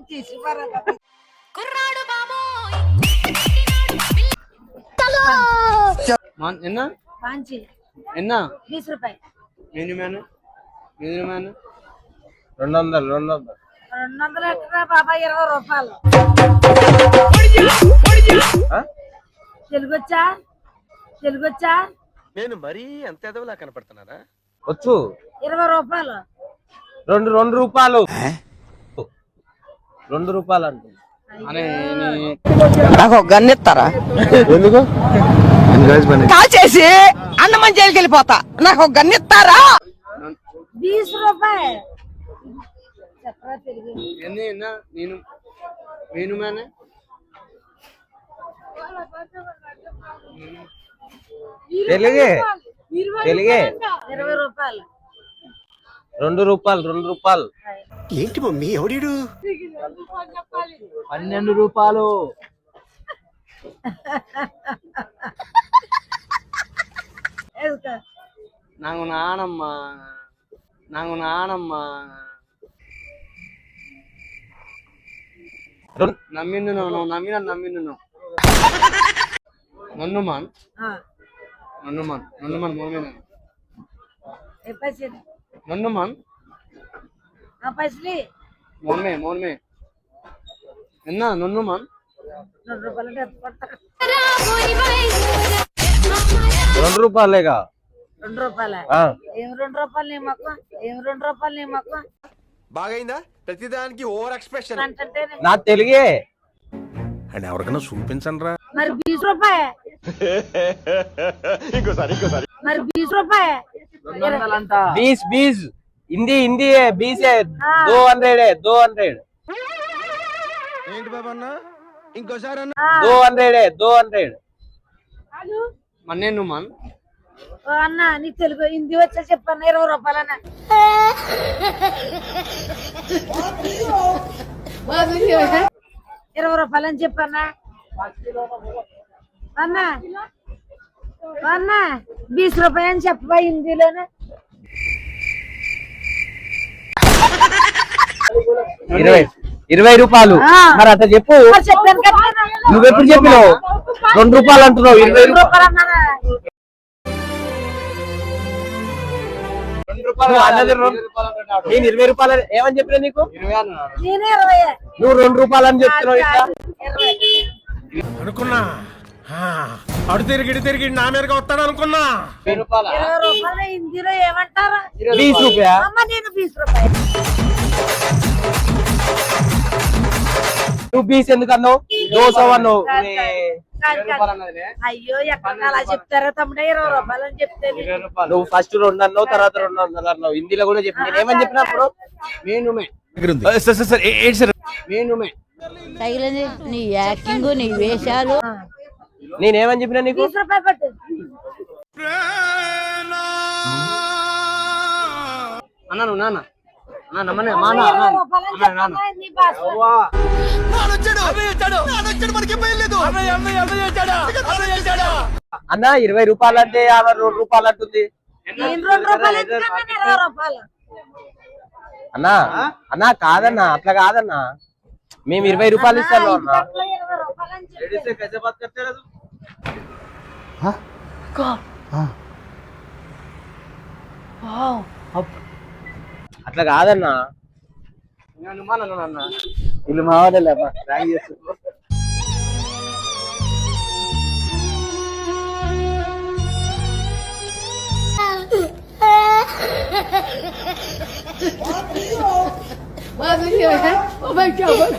తీసి పారేద్దాం. ఎన్న పాంచి ఎన్న 20 రూపాయలు. మెనూ మ్యాన్ 200 200 ఎక్కడ బాబా 20 రూపాయలు. తెలుగొచ్చా నేను మరీ అంత ఎదవలా కనపడుతున్నారా? వచ్చు 20 రూపాయలు. 2 రూపాయలు 2 రూపాయలు అంటుంది. అరే నాకు ఒక గన్ను ఇస్తారా? ఎందుకు కాల్ చేసి అన్నమని జైలుకి వెళ్ళిపోతా. నాకు ఒక గన్ను ఇస్తారా? 20 రూపాయలు చెప్పరా తెలుగు. ఎన్ని ఎన్న నేను మెనూ మ్యాన్ తెలుగే 20 రూపాయలు. 2 రూపాయలు ఏంటి మమ్మీ ఎవడీడు? 12 రూపాయలు. వేసుకో. నాకు నానమ్మ నమ్మిండు నువ్వు నమ్మిను నన్నుమాన్ ఆ, మోమే ఏ పైసలు? నన్నుమాన్ ఆ పైసలు మోన్మే ఎన్న నన్నుమాన్ 2 రూపాయలు అంటే ఎంత పడతారు? 2 రూపాయలేగా. 2 రూపాయలే. ఏం 2 రూపాయలు నీ మొక్క? బాగైందా? ప్రతిదానికి ఓవర్ ఎక్స్ప్రెషన్. అంటేనే నా తెలుగే. అండ్ ఎవరికైనా చూపించండి రా. మరి 20 రూపాయలు. ఇంకోసారి మరి 20 రూపాయలు. 200 बीस हिंदी है 20 है 200 है 200 ఏంటి బాబన్న? ఇంకోసారి అన్న. 200 है 200 మన్నేను మాన్ ఓ అన్న నీకు తెలుగు హిందీ వచ్చా చెప్పన్న 20 రూపాయలు అన్న. 20 రూపాయలు అని చెప్పన్నా అన్న 20 రూపాయలు అని చెప్పా హిందీలోనే. 20 రూపాయలు. మరి అట్లా చెప్పు. మరి చెప్పాను కదా నువ్వెప్పుడు చెప్పినావు? 2 రూపాయలు అంటున్నావు. 20 2 రూపాయలు అన్నారా? నేను 20 రూపాయలు ఏమని చెప్పినా నీకు? నేనే 20. నువ్వు 2 రూపాయలు అని చెప్తున్నావు. ఇట్లా 20. అనుకున్నా అడు తిరిగి నా మీదగా వస్తాడు అనుకున్నా. 20 రూపాయలు హిందీలో ఏమంటారా? 20 రూపాయ. అమ్మ నేను 20 రూపాయలు. నువ్వు 20 ఎందుకు అన్నావు? 200 అన్నావు. అయ్యో ఎక్కడ అలా చెప్తారా తమ్ముడే? 20 రూపాయలు అని చెప్తే నువ్వు ఫస్ట్ 2 అన్నావు, తర్వాత 200 అన్నావు. హిందీలో కూడా చెప్పి నేను ఏమని చెప్పినప్పుడు తగిలింది నీ యాక్టింగ్ నీ వేషాలు. నేనేమని చెప్పినా నీకు? 20 రూపాయలు పట్టు. అన్నాను నాన్న నమ్మనే 20 రూపాయలు అని చెప్పన్నా నీ భాషలో. అన్న 20 రూపాయలు అంటే ఆమె 2 రూపాయలు అంటుంది. నేను 2 రూపాయలు ఎందుకన్నా 20 రూపాయలు. అన్నా కాదన్నా, అట్లా కాదన్నా. మేము 20 రూపాయలు ఇస్తాను అన్న. అట్లా 20 రూపాయలు అని చెప్పి. అట్లా కాదన్నా. ఇల్లు మావాడలే ర్యాంక్ చేస్తూ Oh my God.